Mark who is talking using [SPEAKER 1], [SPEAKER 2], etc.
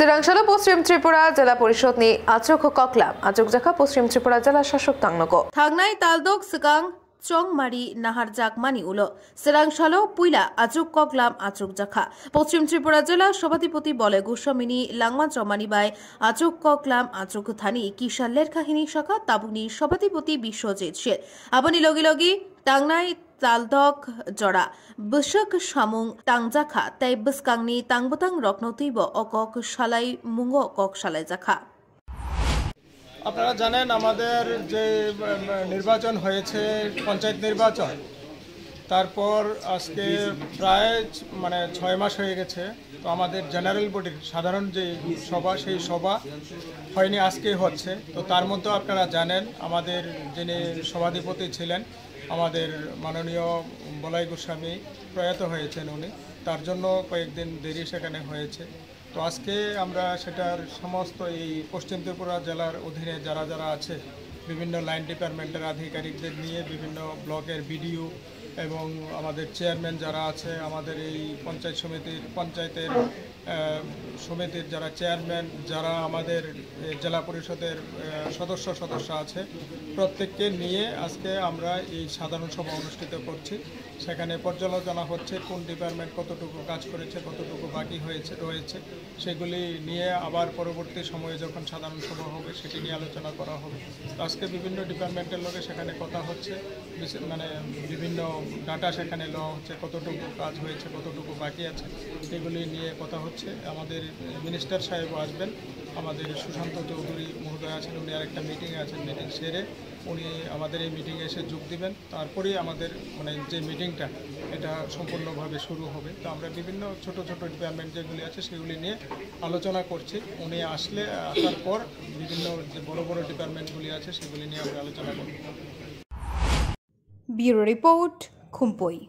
[SPEAKER 1] শ্রীরাংশালো পশ্চিম ত্রিপুরা জেলা পরিষদ নি আচক ককলাম আচক জাখা পশ্চিম ত্রিপুরা জেলা শাসক তাংনগো থাংনাই তালদক সিকাং চংমারি নাহার জাকমানি উলো শ্রীরাংশালো পুইলা আচক ককলাম আচক জাখা পশ্চিম ত্রিপুরা জেলা সভাধিপতি বলে গোস্বামিনী লাংমান চমানি বাই আচক ককলাম আচক থানি কিশাল্লের কাহিনী শাখা তাবুনি সভাধিপতি বিশ্বজিৎ শের আবনি লগি লগি টাংনাই তালদক জড়া বসক সামুং টাংজাখা তাই বসকাংনি তাংবতাং রকনতৈব অকক শালাই মুঙ্গ কক শালাই জাখা।
[SPEAKER 2] আপনারা জানেন আমাদের যে নির্বাচন হয়েছে পঞ্চায়েত নির্বাচন, তারপর আজকে প্রায় 6 মাস হয়ে গেছে। তো আমাদের জেনারেল বডির সাধারণ যে সভা, সেই সভা হয়নি, আজকেই হচ্ছে। তো তার মধ্যে আপনারা জানেন আমাদের যিনি সভাধিপতি ছিলেন, আমাদের মাননীয় বলাই গোস্বামী প্রয়াত হয়েছেন উনি, তার জন্য কয়েকদিন দেরি সেখানে হয়েছে। তো আজকে আমরা সেটার সমস্ত এই পশ্চিম ত্রিপুরা জেলার অধীনে যারা যারা আছে বিভিন্ন লাইন ডিপার্টমেন্টের আধিকারিকদের নিয়ে, বিভিন্ন ব্লকের বিডিও এবং আমাদের চেয়ারম্যান যারা আছে, আমাদের এই পঞ্চায়েতের সমিতির যারা চেয়ারম্যান, যারা আমাদের জেলা পরিষদের সদস্য আছে, প্রত্যেককে নিয়ে আজকে আমরা এই সাধারণ সভা অনুষ্ঠিত করছি। সেখানে পর্যালোচনা হচ্ছে কোন ডিপার্টমেন্ট কতটুকু কাজ করেছে, কতটুকু বাকি রয়েছে, সেগুলি নিয়ে আবার পরবর্তী সময়ে যখন সাধারণ সভা হবে সেটি নিয়ে আলোচনা করা হবে। তো আজকে বিভিন্ন ডিপার্টমেন্টের লোকে সেখানে কথা হচ্ছে, বিভিন্ন ডাটা সেখানে নেওয়া হচ্ছে, কতটুকু কাজ হয়েছে, কতটুকু বাকি আছে, সেগুলি নিয়ে কথা হচ্ছে। আমাদের মিনিস্টার সাহেবও আসবেন, আমাদের সুশান্ত চৌধুরী মহোদয় আছেন, উনি আরেকটা মিটিংয়ে আছেন, মিটিং সেরে উনি আমাদের এই মিটিংয়ে এসে যোগ দিবেন। তারপরেই আমাদের যে মিটিংটা এটা সম্পূর্ণভাবে শুরু হবে। তো আমরা বিভিন্ন ছোট ছোট ডিপার্টমেন্ট যেগুলি আছে সেগুলি নিয়ে আলোচনা করছি। উনি আসার পর বিভিন্ন যে বড় বড় ডিপার্টমেন্টগুলি আছে সেগুলি নিয়ে আমরা আলোচনা করব।
[SPEAKER 1] Bureau report, খুমপই।